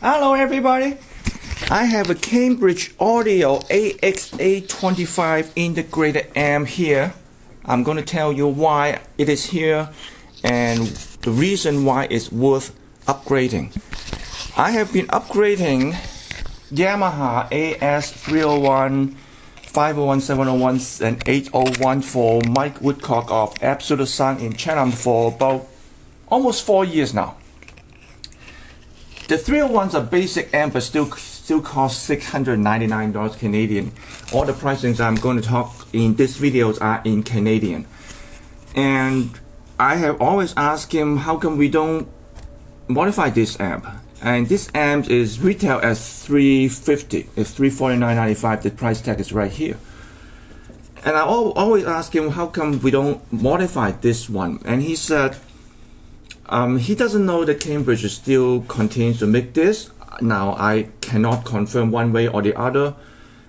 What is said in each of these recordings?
Hello everybody! I have a Cambridge Audio AXA25 integrated amp here. I'm going to tell you why it is here and the reason why it's worth upgrading. I have been upgrading Yamaha AS301, 501, 701 and 801 for Mike Woodcock of Angela-Gilbert in Chatham for about almost 4 years now. The 301s are basic amp but still cost $699 Canadian. All the pricings I'm going to talk in this videos are in Canadian. And I have always asked him how come we don't modify this amp. And this amp is retail at $350. It's $349.95. The price tag is right here. And I always ask him how come we don't modify this one. And he said he doesn't know that Cambridge still continues to make this. Now I cannot confirm one way or the other,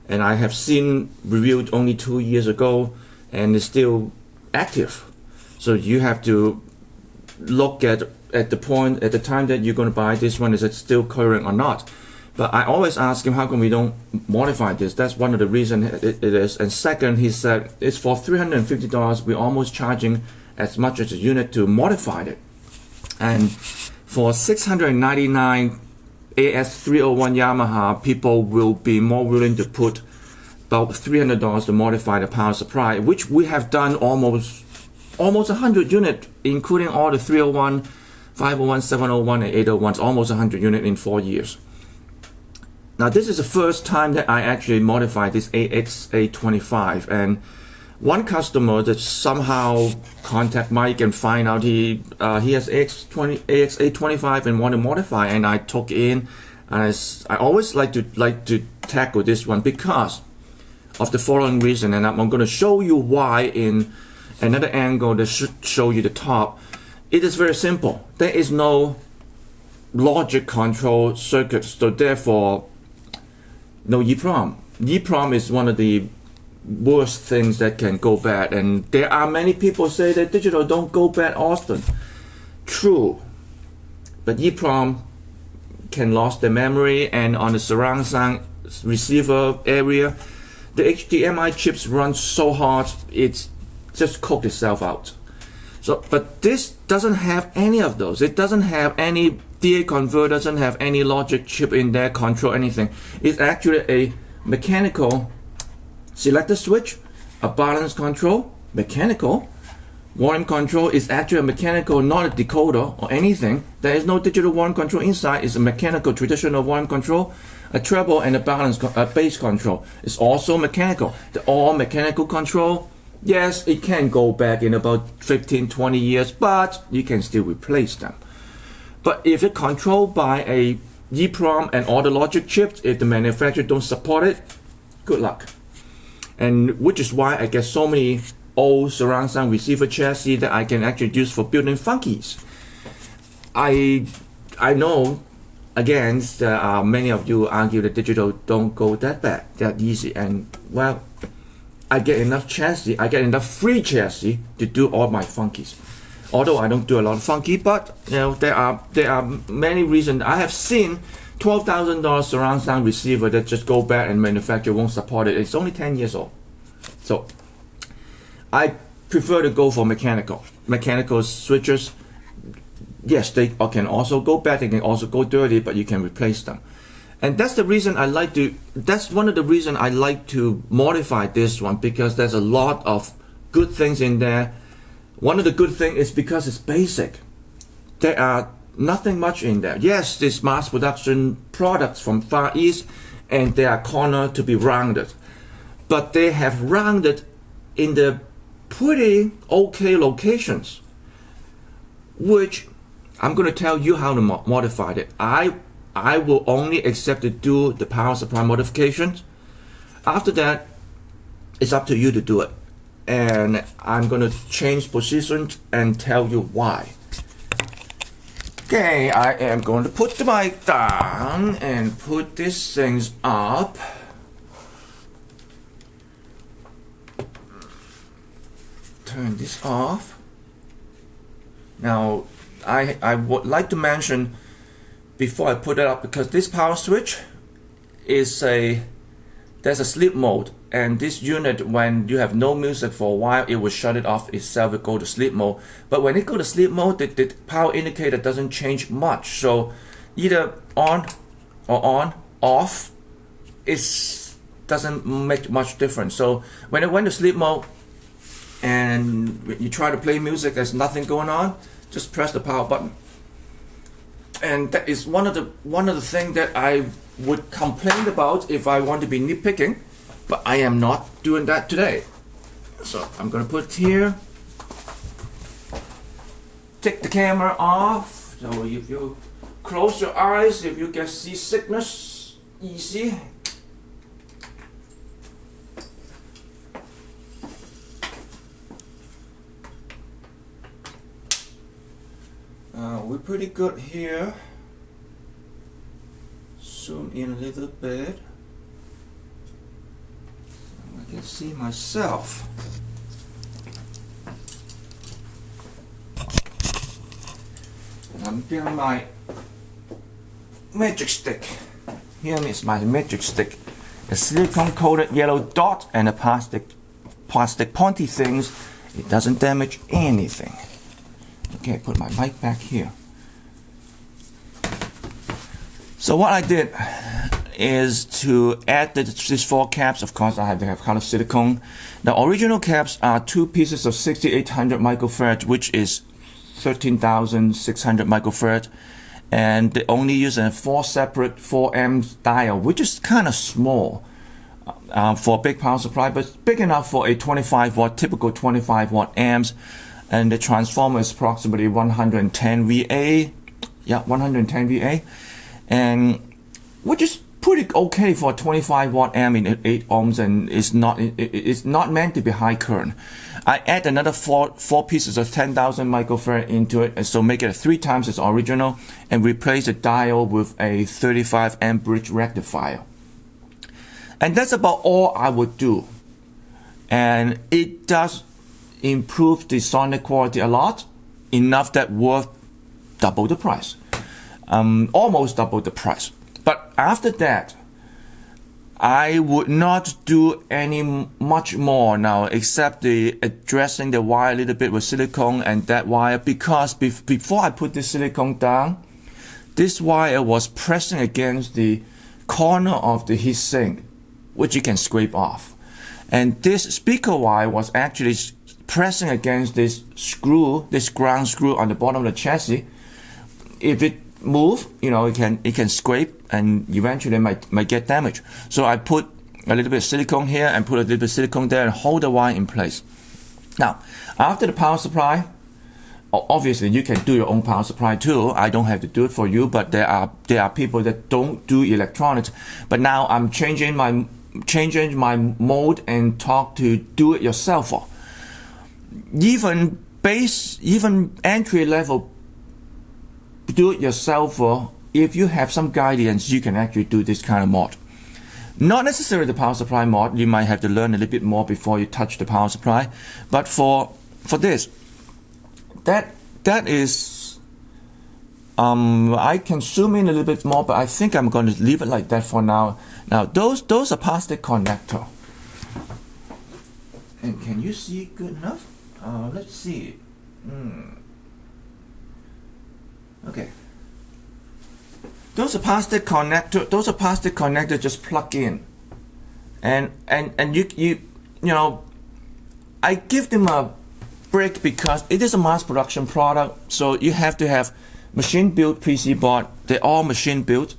and I have seen reviewed only 2 years ago and it's still active. So you have to look at the time that you're going to buy this one, is it still current or not. But I always ask him how come we don't modify this. That's one of the reasons it is. And second, he said it's for $350. We're almost charging as much as a unit to modify it. And for $699 AS301 Yamaha, people will be more willing to put about $300 to modify the power supply, which we have done almost 100 units, including all the 301, 501, 701 and 801s, almost 100 units in 4 years. Now this is the first time that I actually modified this AX825, and one customer that somehow contact Mike and find out he has AX825 and want to modify, and I took in, and I always like to tackle this one because of the following reason, and I'm going to show you why in another angle that should show you the top. It is very simple. There is no logic control circuit, so therefore no EEPROM. EEPROM is one of the worst things that can go bad, and there are many people say that digital don't go bad often. True, but EEPROM can lose the memory, and on the surround sound receiver area, the HDMI chips run so hard it's just cooked itself out. So, but this doesn't have any of those. It doesn't have any DA converter, doesn't have any logic chip in there, control anything. It's actually a mechanical selector switch, a balance control, mechanical. Volume control is actually a mechanical, not a decoder or anything. There is no digital volume control inside. It's a mechanical, traditional volume control, a treble and a bass control. It's also mechanical. The all mechanical control, yes, it can go back in about 15-20 years, but you can still replace them. But if it's controlled by a EEPROM and all the logic chips, if the manufacturer don't support it, good luck. And which is why I get so many old surround sound receiver chassis that I can actually use for building funkies. I know, again, there are many of you argue that digital don't go that bad, that easy, and well, I get enough chassis, I get enough free chassis to do all my funkies. Although I don't do a lot of funky, but you know there are many reasons. I have seen $12,000 surround sound receiver that just go bad and manufacturer won't support it. It's only 10 years old. So I prefer to go for mechanical switches. Yes, they can also go bad, they can also go dirty, but you can replace them. And that's the reason that's one of the reasons I like to modify this one, because there's a lot of good things in there. One of the good things is because it's basic. There are nothing much in there. Yes, this mass production products from Far East, and they are cornered to be rounded, but they have rounded in the pretty okay locations, which I'm going to tell you how to modify it. I will only accept to do the power supply modifications. After that, it's up to you to do it, and I'm going to change positions and tell you why. Okay, I am going to put the mic down and put these things up. Turn this off. Now, I would like to mention before I put it up, because this power switch is there's a sleep mode, and this unit, when you have no music for a while, it will shut it off itself. It go to sleep mode. But when it go to sleep mode, the power indicator doesn't change much. So either on or on, off, it doesn't make much difference. So when it went to sleep mode and you try to play music, there's nothing going on, just press the power button. And that is one of the things that I would complain about if I want to be nitpicking, but I am not doing that today. So I'm gonna put it here, take the camera off. So if you close your eyes, if you get seasickness, easy. We're pretty good here. Zoom in a little bit. I can see myself. And I'm getting my magic stick. Here is my magic stick. A silicone coated yellow dot and a plastic pointy things. It doesn't damage anything. Okay, put my mic back here. So what I did is to add these 4 caps. Of course, I have to have color silicone. The original caps are 2 pieces of 6800 microfarad, which is 13,600 microfarad, and they only use a 4 separate 4M dial, which is kind of small for a big power supply, but big enough for a 25 watt, typical 25 watt amps. And the transformer is approximately 110 VA. Yeah, 110 VA. And which is pretty okay for a 25 watt amp in 8 ohms, and it's not meant to be high current. I add another four pieces of 10,000 microfarad into it, and so make it 3 times its original, and replace the dial with a 35 amp bridge rectifier. And that's about all I would do. And it does improve the sonic quality a lot, enough that worth double the price, almost double the price. But after that, I would not do any much more now, except addressing the wire a little bit with silicone and that wire, because before I put this silicone down, this wire was pressing against the corner of the heat sink, which you can scrape off. And this speaker wire was actually pressing against this screw, this ground screw on the bottom of the chassis. If it moves, it can scrape and eventually might get damaged. So I put a little bit of silicone here and put a little bit of silicone there and hold the wire in place. Now, after the power supply, obviously you can do your own power supply too. I don't have to do it for you, but there are people that don't do electronics. But now I'm changing my mode and talk to do it yourself. Even entry level do it yourself, if you have some guidance, you can actually do this kind of mod. Not necessarily the power supply mod. You might have to learn a little bit more before you touch the power supply. But for this, that is I can zoom in a little bit more, but I think I'm going to leave it like that for now. Now those are plastic connector. And can you see good enough? Let's see. Okay. Those are plastic connector. Those are plastic connector. Just plug in, and you know, I give them a break because it is a mass production product. So you have to have machine built PC board. They're all machine built,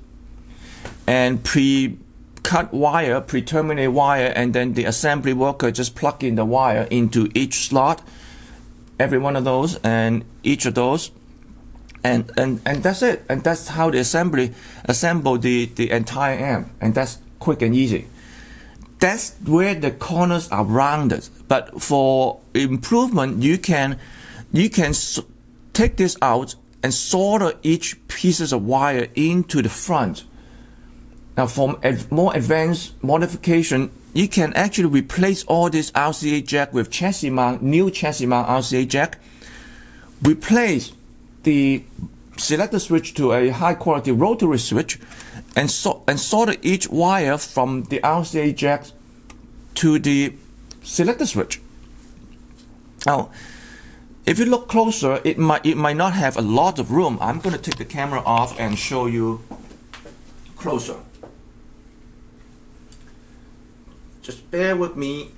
and pre-cut wire, pre-terminate wire, and then the assembly worker just plug in the wire into each slot, every one of those, and each of those. And that's it, and that's how they assemble the entire amp, and that's quick and easy. That's where the corners are rounded. But for improvement, you can take this out and solder each pieces of wire into the front. Now, for more advanced modification, you can actually replace all this RCA jack with chassis mount, new chassis mount RCA jack. Replace the selector switch to a high quality rotary switch and solder each wire from the RCA jack to the selector switch. Now, if you look closer, it might not have a lot of room. I'm going to take the camera off and show you closer. Just bear with me.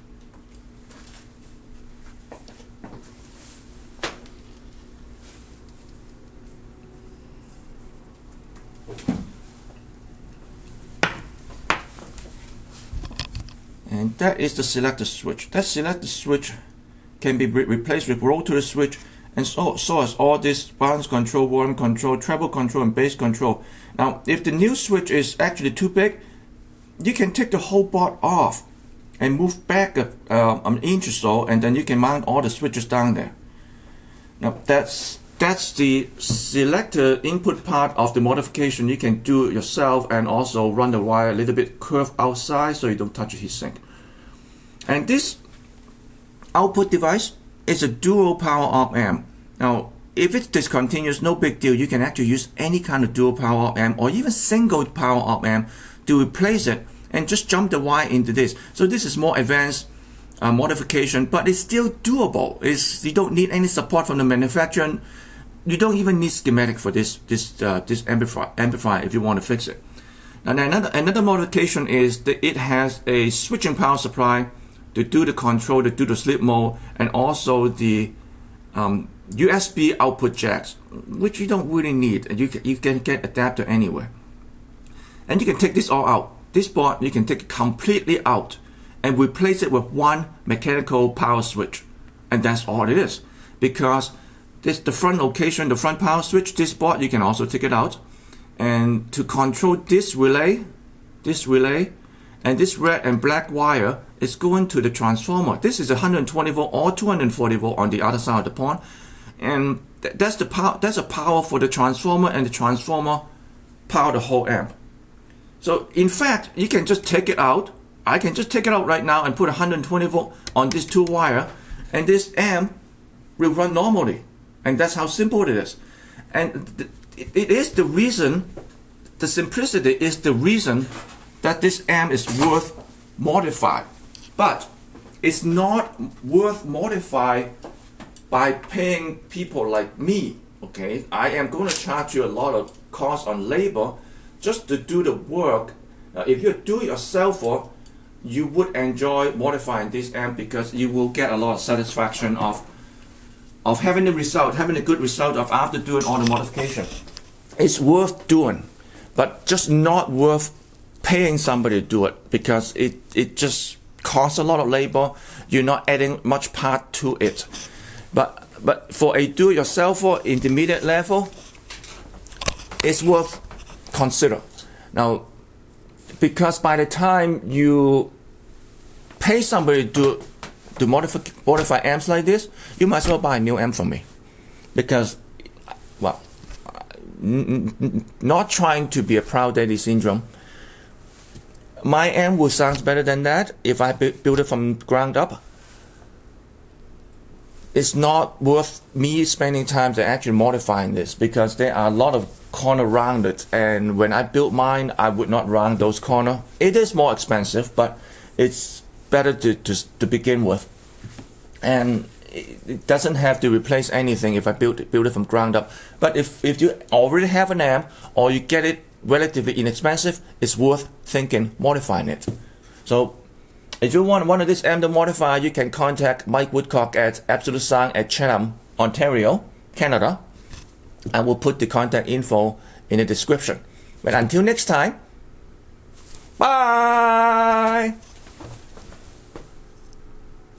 And that is the selector switch. That selector switch can be replaced with rotary switch, and so is all this balance control, volume control, treble control, and bass control. Now, if the new switch is actually too big, you can take the whole board off and move back an inch or so, and then you can mount all the switches down there. Now, that's the selector input part of the modification. You can do it yourself and also run the wire a little bit curved outside so you don't touch the heatsink. And this output device is a dual power op amp. Now, if it's discontinuous, no big deal. You can actually use any kind of dual power op amp or even single power op amp to replace it and just jump the wire into this. So this is more advanced modification, but it's still doable. You don't need any support from the manufacturer. You don't even need schematic for this amplifier if you want to fix it. And another modification is that it has a switching power supply to do the control, to do the sleep mode, and also the USB output jacks, which you don't really need. You can get adapter anywhere. And you can take this all out. This board, you can take it completely out and replace it with one mechanical power switch. And that's all it is. Because the front location, the front power switch, this board, you can also take it out. And to control this relay, and this red and black wire is going to the transformer. This is 120 volt or 240 volt on the other side of the pond. And that's the power. That's a power for the transformer, and the transformer power the whole amp. So in fact, you can just take it out. I can just take it out right now and put 120 volt on this two wire, and this amp will run normally. And that's how simple it is. And it is the reason, the simplicity is the reason that this amp is worth modify. But it's not worth modify by paying people like me. Okay, I am going to charge you a lot of cost on labor just to do the work. If you do it yourself, you would enjoy modifying this amp because you will get a lot of satisfaction of having the result, having a good result of after doing all the modification. It's worth doing, but just not worth paying somebody to do it because it just costs a lot of labor. You're not adding much part to it. But for a do-it-yourself or intermediate level, it's worth consider. Now, because by the time you pay somebody to modify amps like this, you might as well buy a new amp from me. Because, well, not trying to be a proud daddy syndrome, my amp will sound better than that if I build it from ground up. It's not worth me spending time to actually modifying this because there are a lot of corner around it, and when I built mine, I would not round those corners. It is more expensive, but it's better to begin with, and it doesn't have to replace anything if I build it from ground up. But if you already have an amp or you get it relatively inexpensive, it's worth thinking modifying it. So if you want one of these amp to modify, you can contact Mike Woodcock at Absolute Sound at Chatham, Ontario, Canada. I will put the contact info in the description. But until next time, bye!